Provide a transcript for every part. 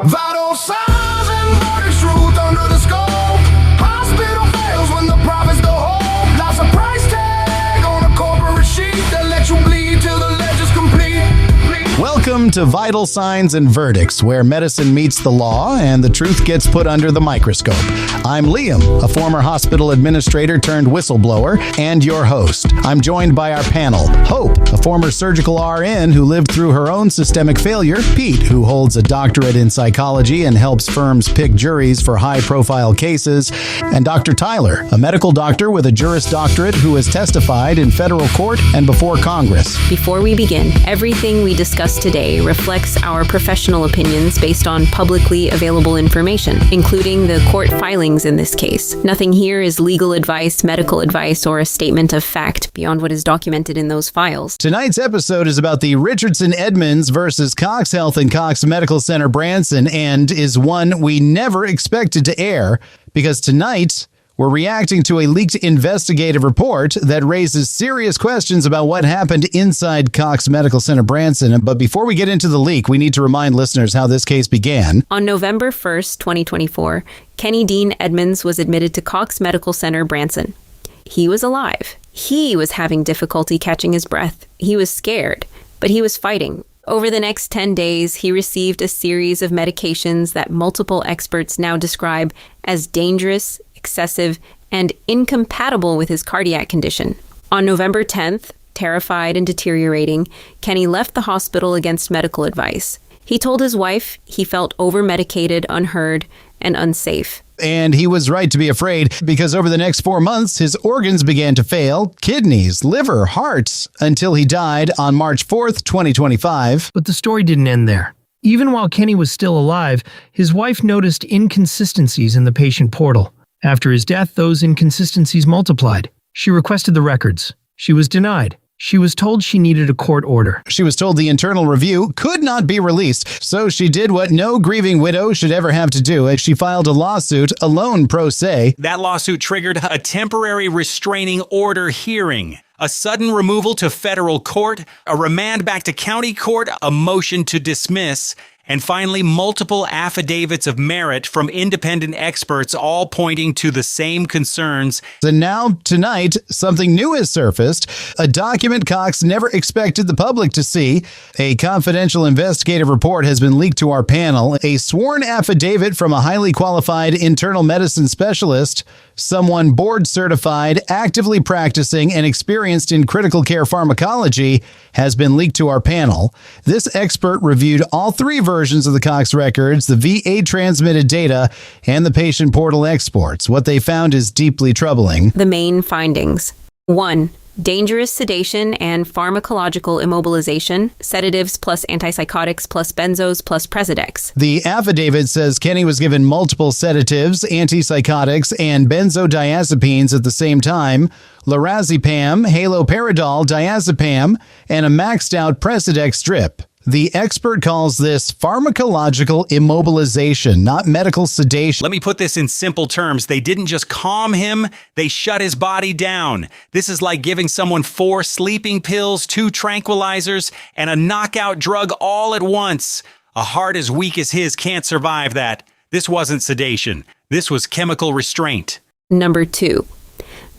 Vital signs and verdicts, truth under the scope. Hospital fails when the profits the hope. Lots of price tag on a corporate sheet that lets you bleed till the ledger's complete. Welcome to Vital Signs and Verdicts, where medicine meets the law and the truth gets put under the microscope. I'm Liam, a former hospital administrator turned whistleblower, and your host. I'm joined by our panel. Hope, a former surgical RN who lived through her own systemic failure. Pete, who holds a doctorate in psychology and helps firms pick juries for high-profile cases. And Dr. Tyler, a medical doctor with a Juris Doctorate who has testified in federal court and before Congress. Before we begin, everything we discuss today reflects our professional opinions based on publicly available information, including the court filings in this case. Nothing here is legal advice, medical advice, or a statement of fact beyond what is documented in those files. Tonight's episode is about the Richardson-Edmonds versus Cox Health and Cox Medical Center Branson, and is one we never expected to air, because tonight we're reacting to a leaked investigative report that raises serious questions about what happened inside Cox Medical Center Branson. But before we get into the leak, we need to remind listeners how this case began. On November 1st, 2024, Kenny Dean Edmonds was admitted to Cox Medical Center Branson. He was alive. He was having difficulty catching his breath. He was scared, but he was fighting. Over the next 10 days, he received a series of medications that multiple experts now describe as dangerous, excessive, and incompatible with his cardiac condition. On November 10th, terrified and deteriorating, Kenny left the hospital against medical advice. He told his wife he felt overmedicated, unheard, and unsafe. And he was right to be afraid, because over the next 4 months, his organs began to fail, kidneys, liver, hearts, until he died on March 4th, 2025. But the story didn't end there. Even while Kenny was still alive, his wife noticed inconsistencies in the patient portal. After his death, those inconsistencies multiplied. She requested the records. She was denied. She was told she needed a court order. She was told the internal review could not be released, so she did what no grieving widow should ever have to do, as she filed a lawsuit, alone pro se. That lawsuit triggered a temporary restraining order hearing, a sudden removal to federal court, a remand back to county court, a motion to dismiss, and finally, multiple affidavits of merit from independent experts, all pointing to the same concerns. And now, tonight, something new has surfaced, a document Cox never expected the public to see. A confidential investigative report has been leaked to our panel, a sworn affidavit from a highly qualified internal medicine specialist, someone board certified, actively practicing, and experienced in critical care pharmacology, has been leaked to our panel. This expert reviewed all three versions of the Cox records, the VA transmitted data, and the patient portal exports. What they found is deeply troubling. The main findings. 1. Dangerous sedation and pharmacological immobilization, sedatives plus antipsychotics plus benzos plus Presidex. The affidavit says Kenny was given multiple sedatives, antipsychotics, and benzodiazepines at the same time, lorazepam, haloperidol, diazepam, and a maxed out Presidex drip. The expert calls this pharmacological immobilization, not medical sedation. Let me put this in simple terms. They didn't just calm him, they shut his body down. This is like giving someone 4 sleeping pills, 2 tranquilizers, and a knockout drug all at once. A heart as weak as his can't survive that. This wasn't sedation. This was chemical restraint. Number 2.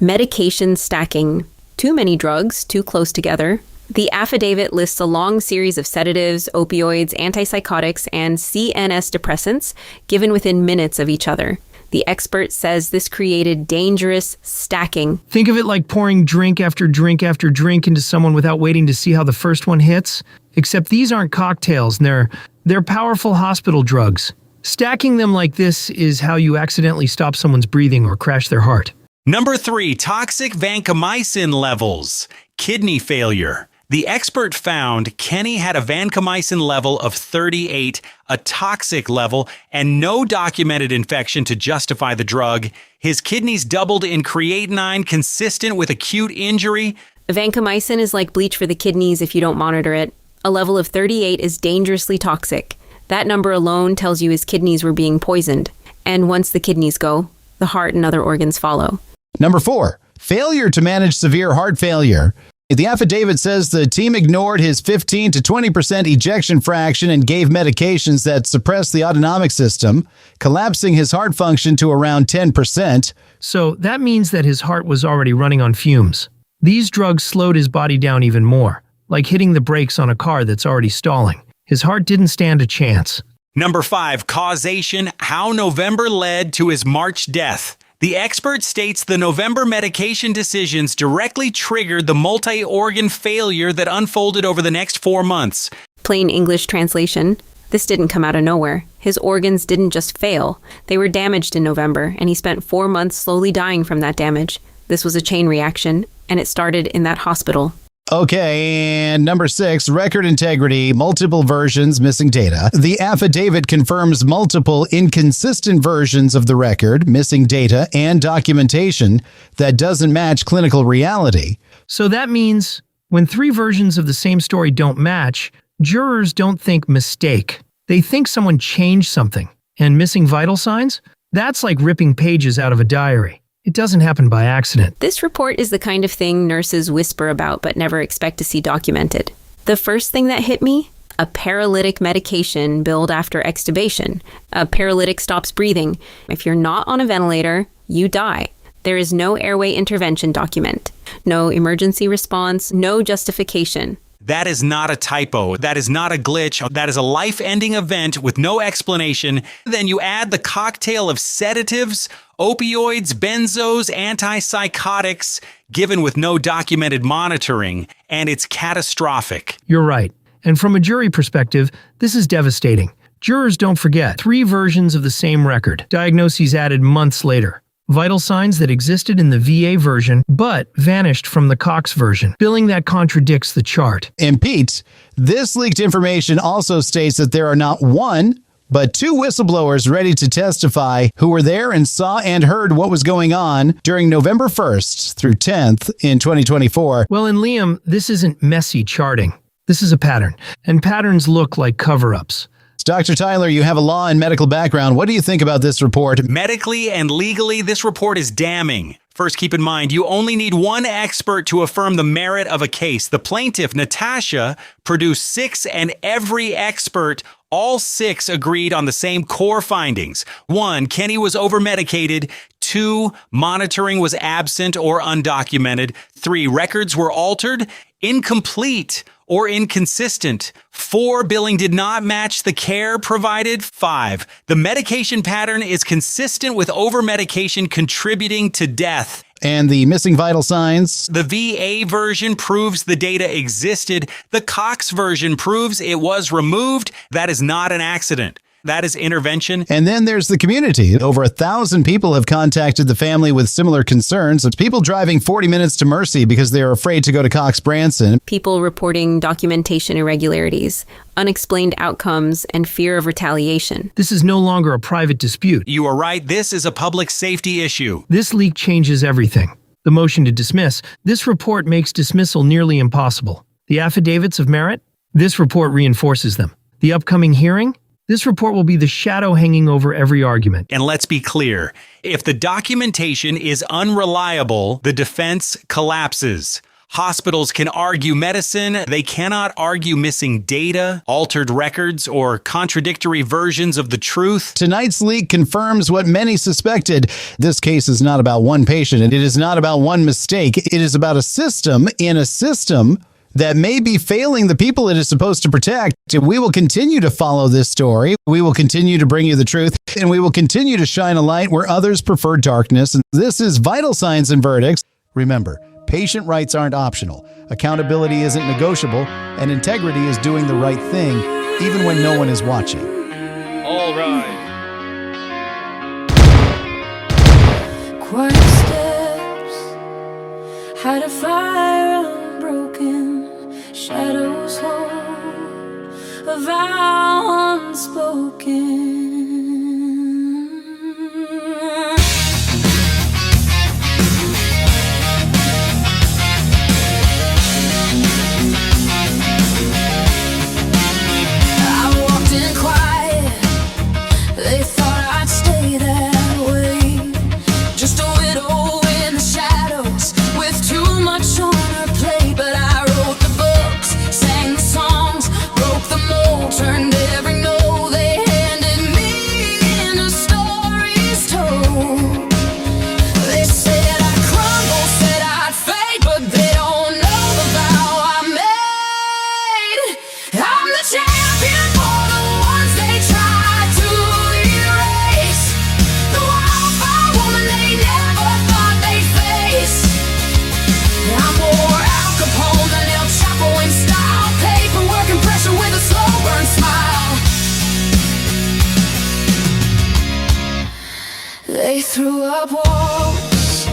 Medication stacking. Too many drugs, too close together. The affidavit lists a long series of sedatives, opioids, antipsychotics, and CNS depressants given within minutes of each other. The expert says this created dangerous stacking. Think of it like pouring drink after drink after drink into someone without waiting to see how the first one hits. Except these aren't cocktails, they're powerful hospital drugs. Stacking them like this is how you accidentally stop someone's breathing or crash their heart. Number 3, toxic vancomycin levels. Kidney failure. The expert found Kenny had a vancomycin level of 38, a toxic level, and no documented infection to justify the drug. His kidneys doubled in creatinine consistent with acute injury. Vancomycin is like bleach for the kidneys if you don't monitor it. A level of 38 is dangerously toxic. That number alone tells you his kidneys were being poisoned. And once the kidneys go, the heart and other organs follow. Number 4, failure to manage severe heart failure. The affidavit says the team ignored his 15 to 20% ejection fraction and gave medications that suppress the autonomic system, collapsing his heart function to around 10%. So that means that his heart was already running on fumes. These drugs slowed his body down even more, like hitting the brakes on a car that's already stalling. His heart didn't stand a chance. Number 5, causation, how November led to his March death. The expert states the November medication decisions directly triggered the multi-organ failure that unfolded over the next 4 months. Plain English translation: this didn't come out of nowhere. His organs didn't just fail. They were damaged in November, and he spent 4 months slowly dying from that damage. This was a chain reaction, and it started in that hospital. Okay, and number 6, record integrity, multiple versions, missing data. The affidavit confirms multiple inconsistent versions of the record, missing data, and documentation that doesn't match clinical reality. So that means when 3 versions of the same story don't match, jurors don't think mistake. They think someone changed something. And missing vital signs? That's like ripping pages out of a diary. It doesn't happen by accident. This report is the kind of thing nurses whisper about but never expect to see documented. The first thing that hit me? A paralytic medication billed after extubation. A paralytic stops breathing. If you're not on a ventilator, you die. There is no airway intervention document. No emergency response, no justification. That is not a typo. That is not a glitch. That is a life-ending event with no explanation. Then you add the cocktail of sedatives, opioids, benzos, antipsychotics, given with no documented monitoring, and it's catastrophic. You're right. And from a jury perspective, this is devastating. Jurors don't forget 3 versions of the same record, diagnoses added months later. Vital signs that existed in the VA version, but vanished from the Cox version, billing that contradicts the chart. And Pete, this leaked information also states that there are not 1, but 2 whistleblowers ready to testify who were there and saw and heard what was going on during November 1st through 10th in 2024. Well, in Liam, this isn't messy charting. This is a pattern, and patterns look like cover-ups. Dr. Tyler, you have a law and medical background. What do you think about this report? Medically and legally, this report is damning. First, keep in mind, you only need 1 expert to affirm the merit of a case. The plaintiff, Natasha, produced 6, and every expert, all 6, agreed on the same core findings. 1, Kenny was overmedicated. 2, monitoring was absent or undocumented. 3, records were altered, incomplete, or inconsistent. 4, billing did not match the care provided. 5, the medication pattern is consistent with overmedication contributing to death. And the missing vital signs? The VA version proves the data existed. The Cox version proves it was removed. That is not an accident. That is intervention. And then there's the community. Over 1,000 people have contacted the family with similar concerns. It's people driving 40 minutes to Mercy because they are afraid to go to Cox Branson. People reporting documentation irregularities, unexplained outcomes, and fear of retaliation. This is no longer a private dispute. You are right. This is a public safety issue. This leak changes everything. The motion to dismiss. This report makes dismissal nearly impossible. The affidavits of merit. This report reinforces them. The upcoming hearing. This report will be the shadow hanging over every argument. And let's be clear, if the documentation is unreliable, the defense collapses. Hospitals can argue medicine. They cannot argue missing data, altered records, or contradictory versions of the truth. Tonight's leak confirms what many suspected. This case is not about one patient, and it is not about one mistake. It is about a system in a system that may be failing the people it is supposed to protect. We will continue to follow this story. We will continue to bring you the truth, and we will continue to shine a light where others prefer darkness. And this is Vital Signs and Verdicts. Remember, patient rights aren't optional. Accountability isn't negotiable, and integrity is doing the right thing, even when no one is watching. All right. Quiet steps had a fire unbroken, shadows hold a vow unspoken. I walked in quiet, they thought I'd stay that way. Just a widow in the shadows with too much on her plate, but I They threw up walls,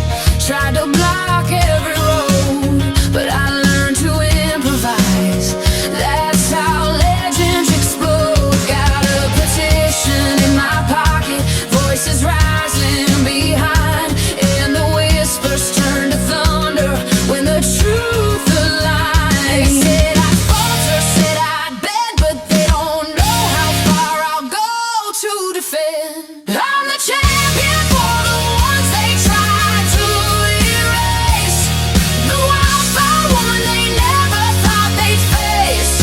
tried to block every road, but I learned to improvise. That's how legends explode. Got a petition in my pocket, voices rising behind, and the whispers turn to thunder when the truth aligns. They said I'd falter, said I'd bend, but they don't know how far I'll go to defend. I'm the champion for the ones they tried to erase, the wildfire woman they never thought they'd face.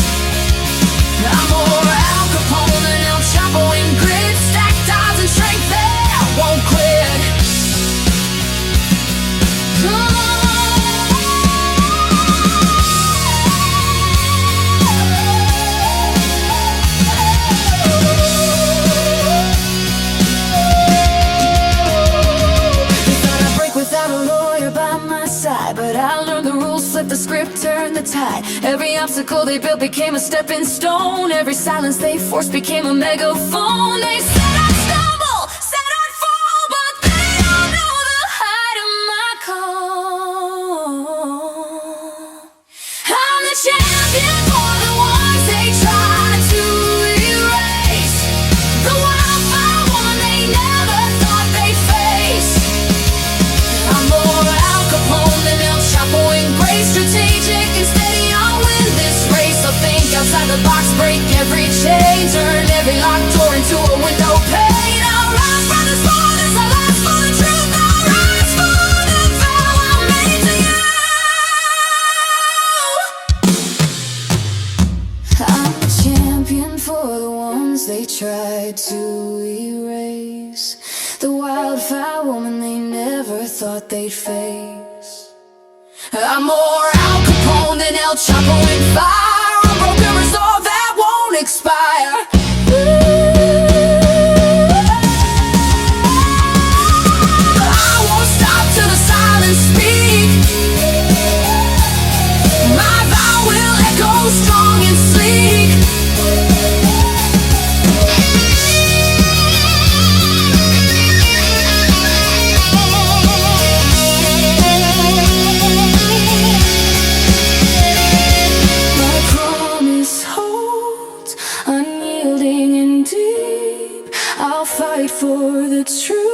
I'm more Al Capone than El Chapo in grit, stacked odds and strength that won't quit. Thought I'd break without a lawyer by my side, but I learned the rules, flipped the script, turned the tide. Every obstacle they built became a stepping stone. Every silence they forced became a megaphone. They said I'd stumble, said I'd fall, but they don't know the height of my call. I'm the champion for the ones they tried to erase, the wildfire woman they never thought they'd face. I'm more Al Capone than El Chapo in grace, strategic and steady, I'll win this race. So think outside the box, break every chain, turn every locked door into a window pane. I'll rise from the smallest, I'll last for the truth, I'll rise for the vow I made to you. I'm the champion for the ones they tried to erase, the wildfire woman they never thought they'd face. I'm more Al Capone than El Chapo in fire, a broken resolve that won't expire. I won't stop till the silence speak. My vow will echo strong and sleek. My promise holds, unyielding and deep. I'll fight for the truth.